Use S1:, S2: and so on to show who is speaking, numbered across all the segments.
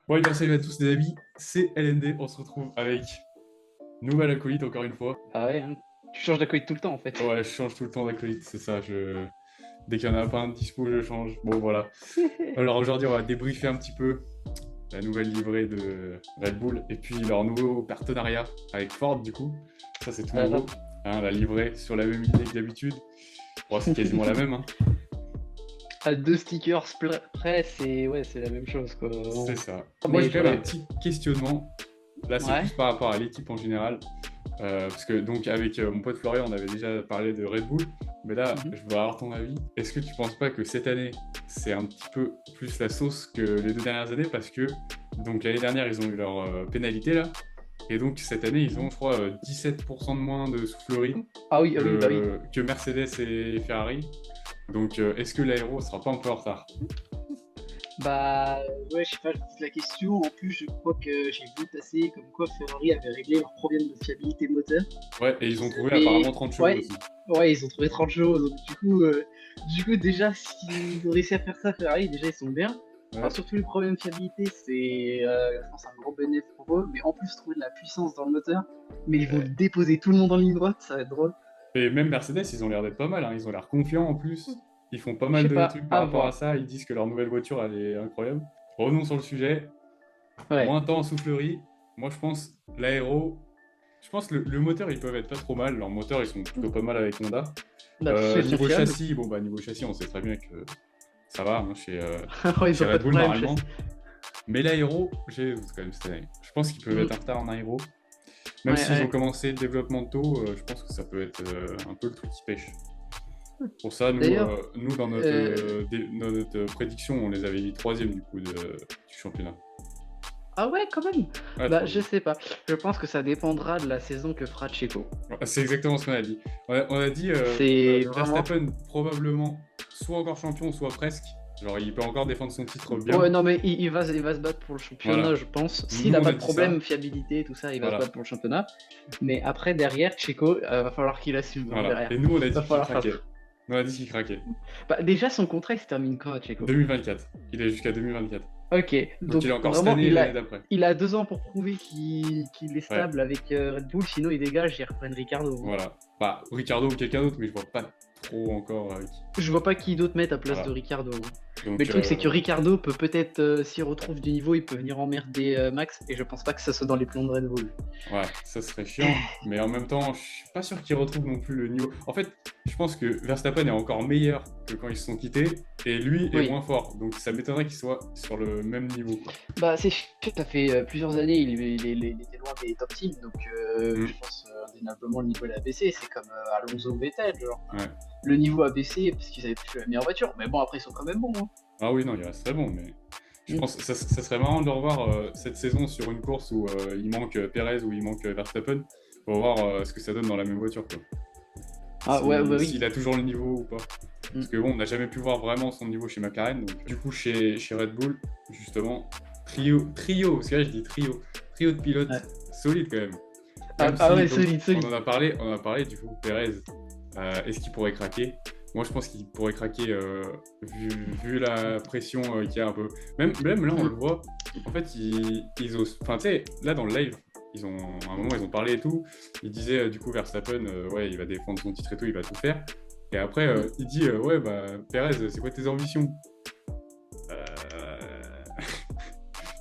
S1: Bon, et bien, salut à tous les amis, c'est LND, on se retrouve avec nouvelle acolyte encore une fois.
S2: Ah ouais, hein. Tu changes d'acolyte tout le temps en fait.
S1: Ouais, je change tout le temps d'acolyte, c'est ça, dès qu'il y en a pas un de dispo, je change. Bon, voilà. Alors aujourd'hui, on va débriefer un petit peu la nouvelle livrée de Red Bull et puis leur nouveau partenariat avec Ford, du coup. Ça, c'est tout nouveau. Hein, la livrée sur la même idée que d'habitude. Bon, c'est quasiment la même, hein.
S2: À deux stickers près, c'est ouais, c'est la même chose quoi.
S1: C'est ça. Moi,
S2: Mais
S1: j'ai quand même un petit questionnement. Là, c'est
S2: ouais.
S1: plus par rapport à l'équipe en général. Parce que donc avec mon pote Florian, on avait déjà parlé de Red Bull, mais là,
S2: Mhm.
S1: je veux avoir ton avis. Est-ce que tu penses pas que cette année, c'est un petit peu plus la sauce que les 2 dernières années? Parce que donc l'année dernière, ils ont eu leur pénalité là, et donc cette année, ils ont, je crois, 17% de moins de soufflerie
S2: Ah oui, bah oui.
S1: que Mercedes et Ferrari. Donc est-ce que l'aéro sera pas un peu en retard?
S2: Bah ouais, je sais pas, je pose la question. En plus, je crois que j'ai vu passer comme quoi Ferrari avait réglé leur problème de fiabilité moteur.
S1: Ouais, et ils ont
S2: Ils
S1: trouvé
S2: avaient...
S1: apparemment 30 chevaux
S2: Ouais,
S1: aussi.
S2: ouais, ils ont trouvé 30 jours. Donc du coup déjà, s'ils ont réussi à faire ça, Ferrari, déjà ils sont bien. Enfin,
S1: Ouais.
S2: surtout les problèmes de fiabilité, je pense, un gros bénéfice pour eux. Mais en plus, trouver de la puissance dans le moteur. Mais ils vont déposer tout le monde en ligne droite, ça va être drôle.
S1: Et même Mercedes, ils ont l'air d'être pas mal, hein. Ils ont l'air confiants en plus. Ils font pas
S2: Je
S1: mal
S2: sais
S1: de
S2: pas,
S1: trucs par
S2: à
S1: rapport à
S2: voir.
S1: ça. Ils disent que leur nouvelle voiture, elle est incroyable. Revenons sur le sujet.
S2: Ouais.
S1: Moins de temps en soufflerie. Moi, je pense l'aéro. Je pense que le moteur, ils peuvent être pas trop mal. Leurs moteurs, ils sont plutôt pas mal avec Honda.
S2: Bah, de toute façon, ils sont
S1: Niveau
S2: fiables.
S1: châssis, bon, bah, niveau châssis, on sait très bien que ça va, hein,
S2: Ouais, ils
S1: chez
S2: ont pas
S1: Red
S2: de
S1: Bull,
S2: problème,
S1: normalement.
S2: châssis.
S1: Mais l'aéro, j'ai des doutes quand même cette année. Je pense qu'ils peuvent
S2: Mm.
S1: être en retard en aéro. Même
S2: Ouais,
S1: s'ils ont
S2: ouais.
S1: commencé le développement tôt, je pense que ça peut être un peu le truc qui pêche. Pour ça,
S2: D'ailleurs,
S1: nous dans
S2: euh,
S1: dans notre prédiction, on les avait mis troisième du coup du championnat.
S2: ah ouais, quand même.
S1: Ouais,
S2: Bah, je
S1: troisième.
S2: sais pas. Je pense que ça dépendra de la saison que fera Checo.
S1: Ouais, c'est exactement ce qu'on a dit. On a dit
S2: C'est vraiment.
S1: Verstappen probablement soit encore champion, soit presque. Genre, il peut encore défendre son titre bien.
S2: Ouais, non, mais il va se battre pour le championnat,
S1: Voilà.
S2: je pense. S'il
S1: Nous,
S2: n'a
S1: on
S2: pas
S1: a
S2: de
S1: dit ça.
S2: problème, fiabilité, tout ça, il va se
S1: Voilà.
S2: battre pour le championnat. Mais après, derrière, Checo, va falloir qu'il assume, hein,
S1: Voilà.
S2: derrière.
S1: Et nous, on a
S2: Va
S1: dit qu'il
S2: falloir faire.
S1: craquait. Nous, on a dit qu'il craquait.
S2: Bah, déjà, son contrat, il se termine quand, Checo?
S1: 2024. Il est jusqu'à 2024.
S2: Ok,
S1: Donc, il
S2: donc
S1: est encore cette
S2: vraiment,
S1: année et l'année d'après.
S2: il a 2 ans pour prouver qu'il est
S1: Ouais.
S2: stable avec Red Bull, sinon il dégage et ils reprennent Ricardo, hein.
S1: Voilà. Bah, Ricardo ou quelqu'un d'autre, mais je vois pas trop encore
S2: Je vois pas qui d'autre mettre à place de
S1: Voilà.
S2: Ricardo, hein. Mais
S1: Donc,
S2: le truc, c'est que Ricardo peut peut-être, s'il retrouve du niveau, il peut venir emmerder Max, et je pense pas que ça soit dans les plans de Red Bull.
S1: ouais, ça serait chiant, mais en même temps, je suis pas sûr qu'il retrouve non plus le niveau. En fait, je pense que Verstappen est encore meilleur que quand ils se sont quittés, et lui est
S2: Oui,
S1: moins fort. Donc ça m'étonnerait qu'il soit sur le même niveau, quoi.
S2: bah c'est ça fait plusieurs années, il était loin des top teams, donc
S1: Mm.
S2: je pense indéniablement le niveau il a baissé. C'est comme Alonso Vettel, genre.
S1: Ouais.
S2: Le niveau a baissé parce qu'ils avaient plus la meilleure voiture, mais bon, après ils sont quand même bons, hein.
S1: Ah oui, non, il reste très bon, mais je
S2: Mm.
S1: pense que ça serait marrant de le revoir cette saison sur une course où il manque Perez ou il manque Verstappen, pour voir ce que ça donne dans la même voiture, quoi.
S2: Ah ouais, bah
S1: S'il
S2: oui.
S1: a toujours le niveau ou pas.
S2: Mm.
S1: Parce que bon, on n'a jamais pu voir vraiment son niveau chez McLaren. Donc, du coup, chez Red Bull, justement, parce que là je dis trio de pilotes
S2: Ouais.
S1: solide quand même.
S2: Ah,
S1: Même
S2: ah
S1: si,
S2: ouais,
S1: comme
S2: solide, solide.
S1: on en a parlé du coup, Perez, est-ce qu'il pourrait craquer? Moi, je pense qu'il pourrait craquer vu la pression qu'il y a un peu. Même là, on le
S2: Mm.
S1: voit. En fait, ils osent. Enfin, tu sais, là dans le live, à un moment, ils ont parlé et tout. Ils disaient du coup, Verstappen, ouais, il va défendre son titre et tout, il va tout faire. Et après,
S2: Mm.
S1: il dit, ouais, bah, Perez, c'est quoi tes ambitions?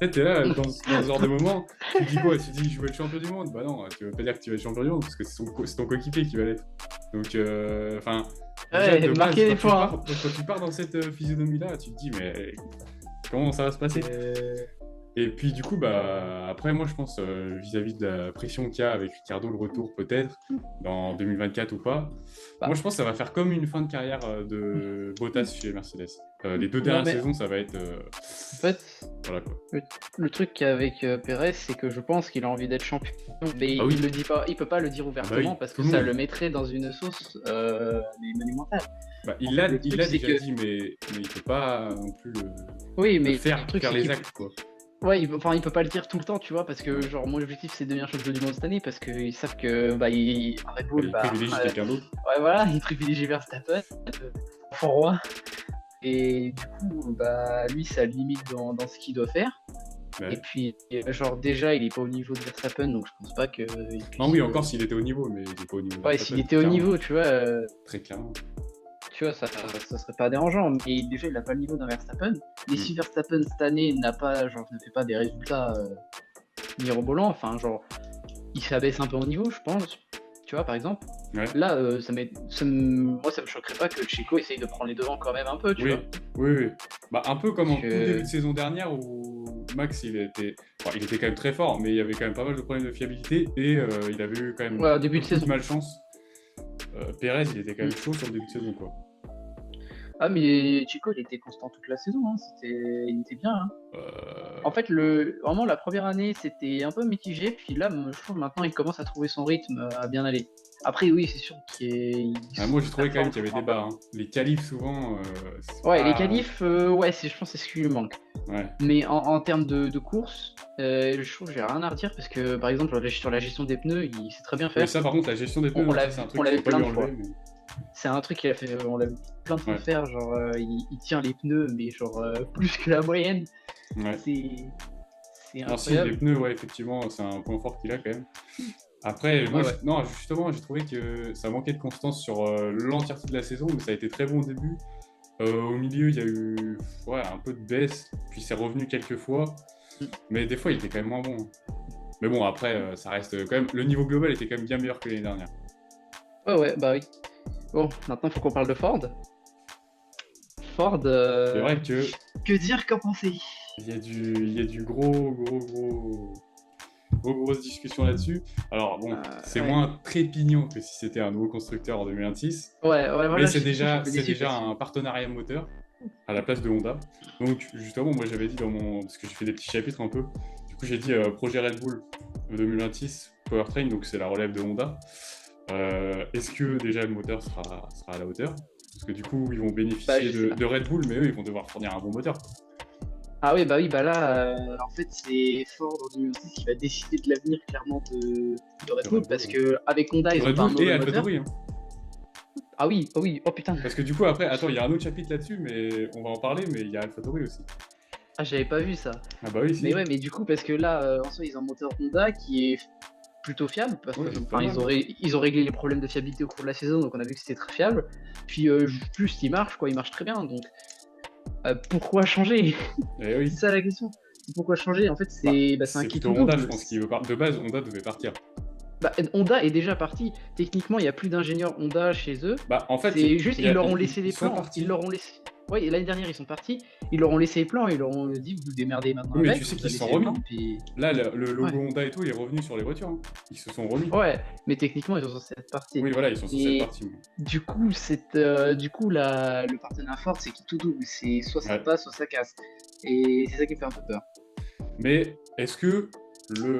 S1: Tu sais, t'es là, dans ce genre de moment, tu dis quoi? Tu dis, je veux être champion du monde? Bah non, tu veux pas dire que tu veux être champion du monde, parce que c'est ton coéquipier qui va l'être. Donc, enfin, déjà,
S2: Ouais,
S1: de base,
S2: marquer les points, hein.
S1: quand tu pars dans cette physionomie-là, tu te dis, mais comment ça va se passer? Et puis, du coup, bah, après, moi, je pense, vis-à-vis de la pression qu'il y a avec Ricardo, le retour peut-être, dans 2024 ou pas, moi,
S2: Bah,
S1: je pense que ça va faire comme une fin de carrière de Bottas chez Mercedes. Les deux
S2: non,
S1: dernières
S2: mais
S1: saisons, ça va être.
S2: en fait,
S1: Voilà quoi.
S2: le, le truc avec Perez, c'est que je pense qu'il a envie d'être champion, mais
S1: Ah oui,
S2: il le dit pas, il peut pas le dire
S1: ah bah oui,
S2: ouvertement parce
S1: tout
S2: que
S1: le
S2: ça
S1: monde.
S2: le mettrait dans une sauce mais monumentale.
S1: Bah,
S2: En fait, le
S1: il
S2: truc,
S1: l'a
S2: c'est
S1: déjà
S2: que
S1: dit, mais il peut pas non plus
S2: oui, mais le truc,
S1: faire
S2: c'est
S1: les
S2: qu'il
S1: actes, quoi.
S2: ouais, enfin, il peut pas le dire tout le temps, tu vois, parce que
S1: Ouais.
S2: genre mon objectif c'est de devenir champion du monde cette année parce qu'ils savent que Red
S1: Bah,
S2: Bull,
S1: il privilégie quelqu'un d'autre.
S2: ouais voilà, il privilégie Verstappen, enfant roi, et du coup bah lui ça le limite dans ce qu'il doit faire. Et
S1: Ouais.
S2: puis, genre, déjà, il est pas au niveau de Verstappen, donc je pense pas qu'il
S1: Non, oui,
S2: puisse.
S1: encore s'il était au niveau, mais il n'est pas au niveau de
S2: Ouais, s'il
S1: Verstappen,
S2: était au
S1: clairement.
S2: niveau, tu vois,
S1: Très clairement.
S2: ça serait pas dérangeant. Mais déjà, il a pas le niveau d'un Verstappen. Et
S1: Mm.
S2: si Verstappen cette année ne fait pas des résultats mirobolants, enfin, genre, il s'abaisse un peu en niveau, je pense. Tu vois, par exemple.
S1: Ouais.
S2: Là, moi, ça me choquerait pas que Chico essaye de prendre les devants quand même un peu, tu
S1: Oui,
S2: vois.
S1: oui, oui. Bah, un peu comme en
S2: Parce
S1: tout début de
S2: que,
S1: saison dernière où Max, il était quand même très fort, mais il y avait quand même pas mal de problèmes de fiabilité et il avait eu quand même
S2: ouais, au début de
S1: beaucoup de
S2: saison.
S1: malchance. Pérez, il était quand
S2: Mm.
S1: même chaud sur le début de saison, quoi.
S2: Ah, mais Chico, il était constant toute la saison, hein. Il était bien, hein. En fait, vraiment, la première année, c'était un peu mitigé, puis là, je trouve maintenant, il commence à trouver son rythme, à bien aller. Après, oui, c'est sûr qu'il
S1: Moi, j'ai trouvé quand même
S2: performe
S1: qu'il y avait
S2: toujours un peu.
S1: débat. Hein. Les qualifs, souvent, c'est
S2: Ouais, les
S1: pas.
S2: qualifs, ouais, je pense que c'est ce qui lui manque.
S1: Ouais.
S2: Mais en termes de course, je trouve que j'ai rien à redire parce que, par exemple, sur la gestion des pneus, il sait très bien
S1: Oui,
S2: faire.
S1: ça, par contre, la gestion des pneus,
S2: On
S1: non,
S2: l'a
S1: ça, c'est un
S2: on
S1: truc
S2: l'a
S1: qu'il
S2: vu
S1: faut pas
S2: plein
S1: lui
S2: de fois.
S1: enlever. Mais...
S2: C'est un truc qu'il a fait, on l'a vu plein de fois
S1: Ouais.
S2: faire. Genre, il tient les pneus, mais genre plus que la moyenne.
S1: Ouais.
S2: C'est
S1: Non, si,
S2: incroyable.
S1: les pneus, ouais, effectivement, c'est un point fort qu'il a quand même. Après, moi,
S2: Ouais.
S1: non, justement, j'ai trouvé que ça manquait de constance sur l'entièreté de la saison, mais ça a été très bon au début. Au milieu, il y a eu un peu de baisse, puis c'est revenu quelques fois,
S2: Mm.
S1: mais des fois, il était quand même moins bon. Mais bon, après, ça reste quand même. Le niveau global était quand même bien meilleur que l'année dernière.
S2: Ouais, bah oui. Bon, maintenant, il faut qu'on parle de Ford. Ford,
S1: C'est vrai que
S2: que dire, qu'en penser?
S1: il y a du grosse discussion là-dessus. Alors bon, c'est
S2: Ouais.
S1: moins trépignon que si c'était un nouveau constructeur en 2026.
S2: Ouais,
S1: Mais
S2: voilà,
S1: c'est
S2: je suis un
S1: déjà,
S2: peu
S1: c'est
S2: déçu
S1: déjà
S2: parce que.
S1: un partenariat moteur à la place de Honda. Donc justement, moi j'avais dit parce que j'ai fait des petits chapitres un peu, du coup j'ai dit projet Red Bull 2026 Powertrain, donc c'est la relève de Honda. Est-ce que déjà le moteur sera à la hauteur? Parce que du coup ils vont
S2: Bah,
S1: bénéficier
S2: je sais pas.
S1: de Red Bull, mais eux ils vont devoir fournir un bon moteur.
S2: Ah oui, bah oui, bah là, en fait, c'est Ford en 2006 qui va décider de l'avenir clairement de Red
S1: De
S2: Bull
S1: Red Bull,
S2: parce
S1: ouais.
S2: que avec Honda,
S1: De
S2: ils ont
S1: Red
S2: pas un
S1: Bull et
S2: mauvais moteur.
S1: AlphaTauri. Hein.
S2: Ah oui, oh putain.
S1: Parce que du coup après, attends, il y a un autre chapitre là-dessus, mais on va en parler, mais il y a AlphaTauri aussi.
S2: Ah, j'avais pas vu ça.
S1: Ah bah oui,
S2: Mais
S1: si.
S2: ouais, mais du coup, parce que là, en soi, ils ont un moteur Honda qui est plutôt fiable parce que
S1: Ouais, pas mal.
S2: ils ont réglé les problèmes de fiabilité au cours de la saison, donc on a vu que c'était très fiable. Puis plus il marche très bien. Donc pourquoi changer?
S1: Eh oui.
S2: C'est ça la question. Pourquoi changer? En fait, c'est un
S1: C'est
S2: kit
S1: plutôt
S2: tout
S1: Honda, je
S2: double.
S1: pense, qui veut partir. De base, Honda devait partir.
S2: Bah, Honda est déjà parti. Techniquement, il n'y a plus d'ingénieurs Honda chez eux.
S1: Bah, en fait,
S2: C'est juste, ils leur ont laissé
S1: ils
S2: des
S1: sont
S2: plans.
S1: partis.
S2: Ils leur ont laissé. Ouais, l'année dernière, ils sont partis. Ils leur ont laissé les plans. Ils leur ont dit, vous vous démerdez maintenant
S1: Oui, mais
S2: avec.
S1: tu sais
S2: On vous a
S1: qu'ils se sont
S2: laissé les
S1: remis.
S2: plans, puis...
S1: Là, le logo
S2: Ouais.
S1: Honda et tout, il est revenu sur les voitures. Hein. Ils se sont remis.
S2: Ouais, mais techniquement, ils sont censés être partis.
S1: Oui, voilà, ils sont censés
S2: Et
S1: être partis.
S2: du coup, le partenariat Ford, c'est qui tout double. C'est soit ça
S1: Ouais.
S2: passe, soit ça casse. Et c'est ça qui me fait un peu peur.
S1: Mais est-ce que le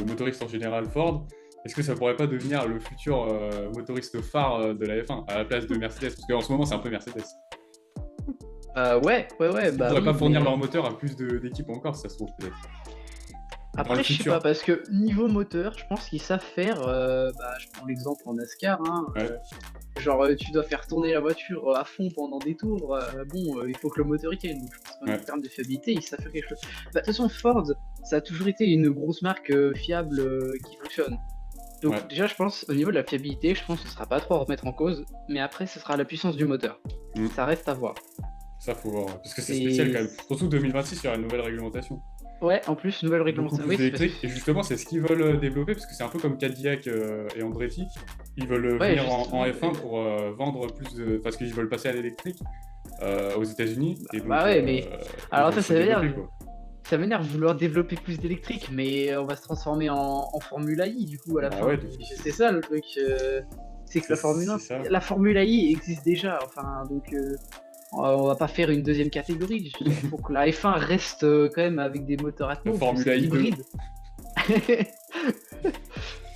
S1: motoriste en général Ford, est-ce que ça pourrait pas devenir le futur motoriste phare de la F1 à la place de Mercedes? Parce qu'en ce moment, c'est un peu Mercedes.
S2: Ouais,
S1: Ils
S2: bah
S1: pourraient
S2: oui,
S1: pas fournir
S2: mais...
S1: leur moteur à plus d'équipes encore, si ça se trouve, peut-être. Dans le
S2: Après, je sais
S1: futur.
S2: pas, parce que niveau moteur, je pense qu'ils savent faire. Je prends l'exemple en NASCAR. Hein,
S1: Ouais.
S2: genre, tu dois faire tourner la voiture à fond pendant des tours. Il faut que le moteur y tienne. Donc, je pense qu'en termes de fiabilité, ils savent faire quelque chose. Bah, de toute façon, Ford, ça a toujours été une grosse marque fiable qui fonctionne. Donc, déjà, je pense, au niveau de la fiabilité, je pense que ce sera pas trop à remettre en cause. Mais après, ce sera la puissance du moteur. Ça reste à voir.
S1: Ça, faut voir. Parce que c'est spécial quand même. Surtout 2026, il y aura une nouvelle réglementation.
S2: Ouais, en plus, nouvelle
S1: Beaucoup
S2: réglementation.
S1: plus d'électrique. Et justement, c'est ce qu'ils veulent développer, parce que c'est un peu comme Cadillac et Andretti. Ils veulent venir en F1 pour vendre plus de... Parce qu'ils veulent passer à l'électrique aux États-Unis.
S2: Bah ouais, mais... Alors ça m'énerve.
S1: Quoi.
S2: Ça m'énerve vouloir développer plus d'électrique, mais on va se transformer en Formule I, du coup, à la fin.
S1: Ouais,
S2: c'est ça le truc. C'est que la Formule I existe déjà. Enfin, donc... on va pas faire une deuxième catégorie. Il faut que la F1 reste quand même avec des moteurs atmos.
S1: Formule I
S2: hybride.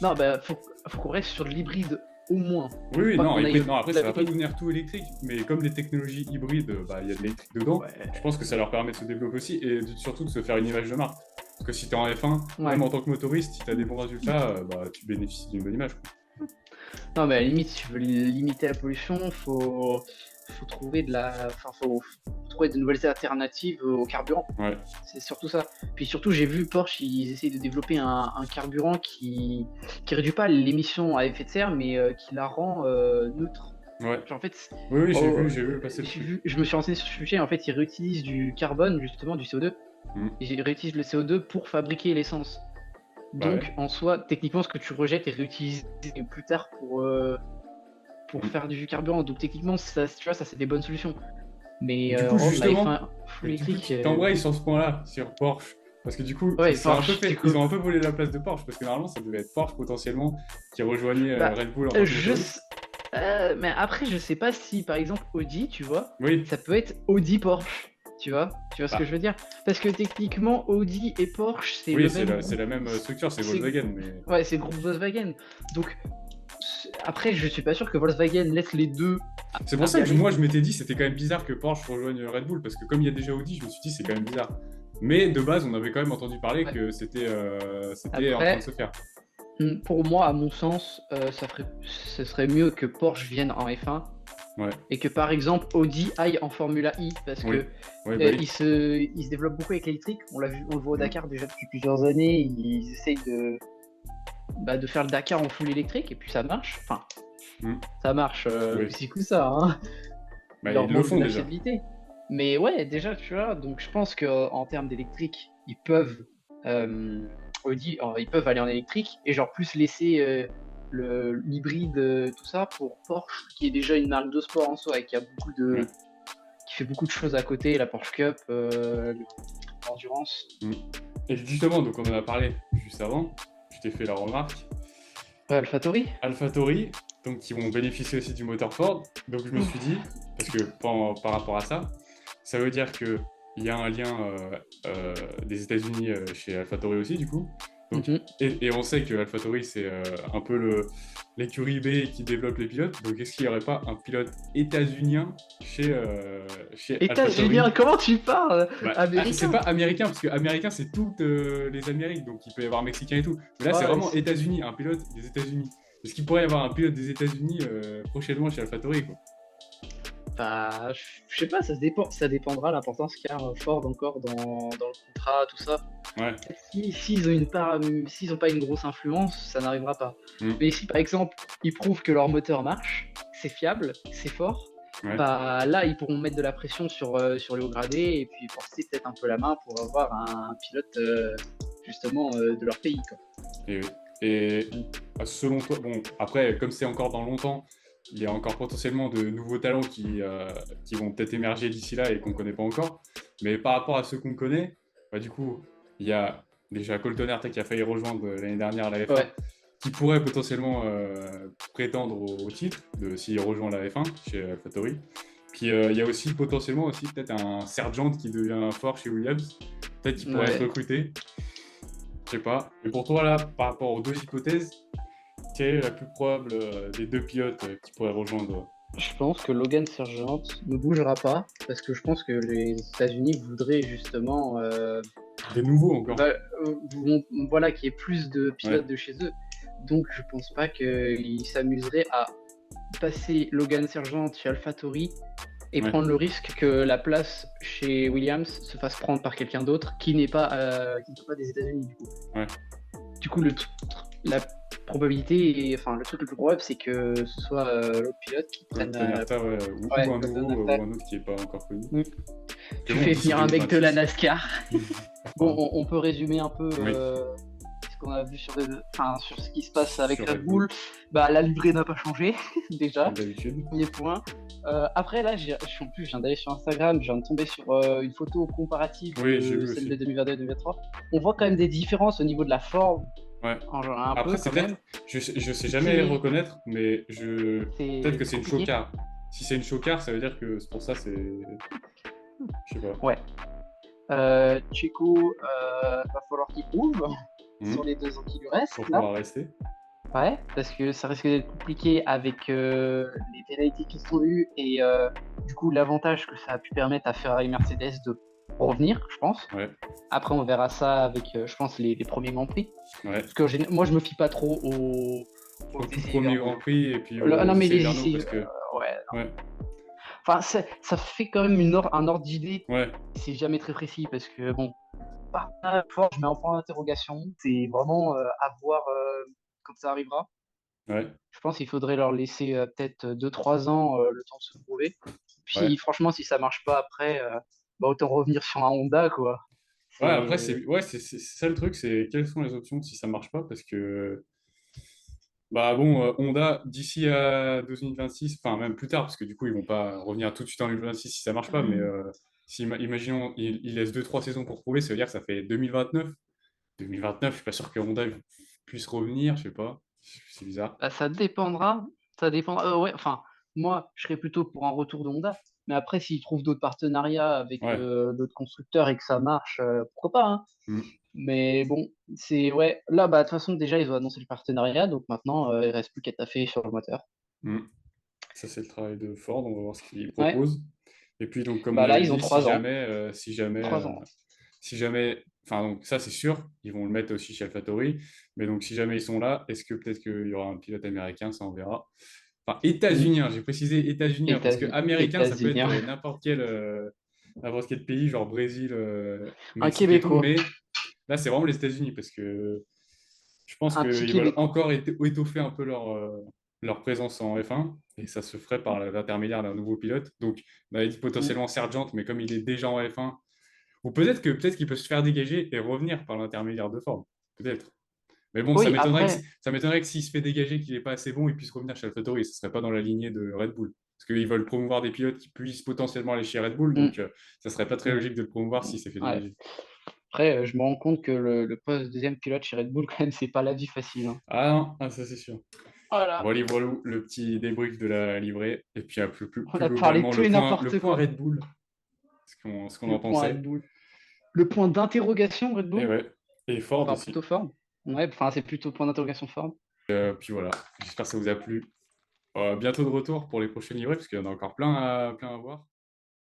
S2: Non, bah faut qu'on reste sur de l'hybride au moins.
S1: Oui, non, après ça va pas devenir tout électrique, mais comme les technologies hybrides, il y a de l'électrique dedans, je pense que ça leur permet de se développer aussi et surtout de se faire une image de marque. Parce que si t'es en F1, même en tant que motoriste, si t'as des bons résultats, tu bénéficies d'une bonne image. Quoi.
S2: Non, mais à la limite, si tu veux limiter la pollution, faut faut trouver faut trouver de nouvelles alternatives au carburant.
S1: Ouais.
S2: C'est surtout ça. Puis surtout, j'ai vu Porsche, ils essayent de développer un carburant qui réduit pas l'émission à effet de serre, mais qui la rend neutre.
S1: Ouais.
S2: Genre, en fait,
S1: Oui, j'ai vu passer le truc.
S2: je me suis renseigné sur ce sujet. En fait, ils réutilisent du carbone, justement, du CO2. Ils réutilisent le CO2 pour fabriquer l'essence. Donc, en soi, techniquement, ce que tu rejettes est réutilisé plus tard pour faire du carburant. Donc, techniquement, ça, tu vois, ça, c'est des bonnes solutions. Mais
S1: Du coup, justement,
S2: full électrique.
S1: t'embrayes sur ce point-là, sur Porsche. Parce que du coup,
S2: Porsche,
S1: ils ont un peu volé la place de Porsche. Parce que normalement, ça devait être Porsche potentiellement qui rejoignait Red Bull en tant que
S2: mais après, je sais pas si, par exemple, Audi, tu vois,
S1: oui.
S2: ça peut être Audi Porsche. Tu vois ce que je veux dire? Parce que techniquement, Audi et Porsche, c'est
S1: la même structure, c'est Volkswagen. Mais...
S2: Ouais, c'est le groupe Volkswagen. Donc, après, je suis pas sûr que Volkswagen laisse les deux.
S1: C'est pour ça que moi, je m'étais dit, c'était quand même bizarre que Porsche rejoigne Red Bull. Parce que comme il y a déjà Audi, je me suis dit, c'est quand même bizarre. Mais de base, on avait quand même entendu parler que c'était en train de se faire.
S2: Pour moi, à mon sens, ce serait mieux que Porsche vienne en F1.
S1: Ouais.
S2: Et que par exemple Audi aille en Formula E parce que il se développe beaucoup avec l'électrique. On le voit au Dakar déjà depuis plusieurs années. Ils essayent de faire le Dakar en full électrique et puis ça marche. Enfin, ça marche. C'est cool ça. Hein.
S1: Ils le font déjà.
S2: Mais ouais, déjà tu vois. Donc je pense que en termes d'électrique, ils peuvent Audi, ils peuvent aller en électrique et genre plus laisser l'hybride, tout ça, pour Porsche, qui est déjà une marque de sport en soi et qui fait beaucoup de choses à côté, la Porsche Cup, l'endurance.
S1: Et justement, donc on en a parlé juste avant, je t'ai fait la remarque.
S2: AlphaTauri,
S1: donc qui vont bénéficier aussi du moteur Ford. Donc je me suis dit, parce que par rapport à ça veut dire qu'il y a un lien des États-Unis chez AlphaTauri aussi, du coup. Donc, et on sait que AlphaTauri, c'est un peu l'écurie B qui développe les pilotes. Donc, est-ce qu'il n'y aurait pas un pilote états-unien chez AlphaTauri?
S2: Comment tu parles? Américain.
S1: C'est pas américain, parce que américain, c'est toutes les Amériques. Donc, il peut y avoir mexicain et tout. Mais là, c'est vraiment États-Unis, un pilote des États-Unis. Est-ce qu'il pourrait y avoir un pilote des États-Unis prochainement chez AlphaTauri, quoi?
S2: Bah, je sais pas, ça dépendra de l'importance qu'a Ford encore dans le contrat, tout ça.
S1: Ouais.
S2: S'ils ont pas une grosse influence, ça n'arrivera pas. Mais si par exemple ils prouvent que leur moteur marche, c'est fiable, c'est fort, bah là ils pourront mettre de la pression sur les hauts gradés et puis forcer peut-être un peu la main pour avoir un pilote justement de leur pays, quoi.
S1: Et selon toi, bon après comme c'est encore dans longtemps, il y a encore potentiellement de nouveaux talents qui vont peut-être émerger d'ici là et qu'on ne connaît pas encore. Mais par rapport à ceux qu'on connaît, bah, du coup, il y a déjà Colton Herta qui a failli rejoindre l'année dernière la F1, qui pourrait potentiellement prétendre au titre s'il rejoint la F1 chez AlphaTauri. Puis il y a aussi potentiellement aussi peut-être un Sergeant qui devient fort chez Williams, peut-être qu'il pourrait être recruté. Je sais pas. Mais pour toi là, par rapport aux deux hypothèses, quelle est la plus probable des deux pilotes qui pourraient rejoindre?
S2: Je pense que Logan Sargent ne bougera pas parce que je pense que les États-Unis voudraient justement
S1: des nouveaux encore.
S2: Voilà, qu'il y ait plus de pilotes de chez eux. Donc je pense pas qu'ils s'amuseraient à passer Logan Sargent chez AlphaTauri et prendre le risque que la place chez Williams se fasse prendre par quelqu'un d'autre qui n'est pas des États-Unis, du coup. Du coup, la probabilité, le truc le plus probable, c'est que ce soit l'autre pilote qui prenne
S1: ou un nouveau ou un autre qui n'est pas encore connu.
S2: Tu fais venir un mec de la NASCAR. Bon, on peut résumer un peu ce qu'on a vu sur ce qui se passe avec Red Bull. Bah, la livrée n'a pas changé, déjà. Premier point. Après, là, je viens d'aller sur Instagram, je viens de tomber sur une photo comparative de celle de 2022-2023. On voit quand même des différences au niveau de la forme.
S1: Après, c'est peut-être, je sais jamais reconnaître, mais peut-être que c'est une show-car. Si c'est une show-car, ça veut dire que c'est pour ça, c'est. Je sais pas.
S2: Checo, va falloir qu'il prouve sur les 2 ans qui lui restent.
S1: Pour pouvoir rester.
S2: Ouais, parce que ça risque d'être compliqué avec les pénalités qui sont eues et du coup l'avantage que ça a pu permettre à Ferrari Mercedes de revenir, je pense. Après, on verra ça avec, je pense, les premiers Grands Prix. Parce que moi, je me fie pas trop aux
S1: premiers Grands Prix et puis
S2: non, mais les essais, Enfin, ça fait quand même un ordre d'idée.
S1: Ouais,
S2: C'est jamais très précis parce que bon, Ford, je mets un point d'interrogation. C'est vraiment à voir quand ça arrivera.
S1: ouais,
S2: Je pense qu'il faudrait leur laisser peut-être 2-3 ans le temps de se prouver.
S1: ouais.
S2: Puis franchement, si ça marche pas après, bah, autant revenir sur un Honda, quoi.
S1: Ouais, après,
S2: C'est.
S1: c'est ça le truc, c'est quelles sont les options si ça marche pas, parce que, bah bon, Honda, d'ici à 2026, enfin même plus tard, parce que du coup, ils vont pas revenir tout de suite en 2026 si ça marche pas, mais si, imaginons, ils laissent 2-3 saisons pour prouver, ça veut dire que ça fait 2029. 2029, je suis pas sûr que Honda puisse revenir, je sais pas, c'est bizarre.
S2: Bah, ça dépendra. Ça dépendra. Ouais, enfin, moi, je serais plutôt pour un retour de Honda. Mais après, s'ils trouvent d'autres partenariats avec
S1: Ouais.
S2: d'autres constructeurs et que ça marche, pourquoi pas, hein.
S1: Mm,
S2: Mais bon, c'est ouais. Là, bah, de toute façon, déjà, ils ont annoncé le partenariat, donc maintenant, il reste plus qu'à taffer sur le moteur.
S1: mm. Ça, c'est le travail de Ford, on va voir ce qu'ils
S2: Ouais.
S1: proposent. Et puis, donc, comme on
S2: Bah là,
S1: avait
S2: ils ont
S1: dit, si
S2: 3 ans.
S1: jamais,
S2: 3 ans.
S1: si jamais, enfin, donc, ça, c'est sûr, ils vont le mettre aussi chez AlphaTauri. Mais donc, si jamais ils sont là, est-ce que peut-être qu'il y aura un pilote américain, ça, on verra. Enfin,
S2: Mm.
S1: états-unien, j'ai précisé états-unien, parce que américain, ça peut être
S2: États-Unis.
S1: n'importe quel pays, genre Brésil,
S2: Un
S1: Mexique et tout.
S2: Québécois.
S1: Mais là, c'est vraiment les États-Unis, parce que je pense
S2: Un petit
S1: qu'ils veulent
S2: Québécois.
S1: encore étoffer un peu leur présence en F1, et ça se ferait par l'intermédiaire d'un nouveau pilote. Donc, on avait dit
S2: Mm.
S1: potentiellement Sargent, mais comme il est déjà en F1, ou peut-être qu'il peut se faire dégager et revenir par l'intermédiaire de Ford. Peut-être. Mais bon,
S2: Oui, après,
S1: ça m'étonnerait que s'il se fait dégager, qu'il n'est pas assez bon, il puisse revenir chez AlphaTauri. Ce ne serait pas dans la lignée de Red Bull. Parce qu'ils veulent promouvoir des pilotes qui puissent potentiellement aller chez Red Bull, donc
S2: mm,
S1: ça serait pas très
S2: mm,
S1: logique de le promouvoir s'il s'est fait
S2: ouais.
S1: dégager.
S2: Après, je me rends compte que le poste de deuxième pilote chez Red Bull, quand même, c'est pas la vie facile, hein.
S1: Ah non, ah, ça c'est sûr.
S2: Voilà.
S1: Voilà, voilà le petit débrief de la livrée. Et puis
S2: On
S1: plus
S2: a parlé de
S1: globalement,
S2: tout et
S1: le
S2: n'importe
S1: point
S2: quoi.
S1: Red Bull, ce qu'on en
S2: Le point
S1: pensait.
S2: Red Bull. Le point d'interrogation Red
S1: Et
S2: Bull.
S1: ouais, et Ford
S2: Enfin,
S1: aussi.
S2: plutôt Ford. Ouais, enfin, c'est plutôt point d'interrogation Ford.
S1: Puis voilà, j'espère que ça vous a plu. Bientôt de retour pour les prochaines livrées, parce qu'il y en a encore plein à voir.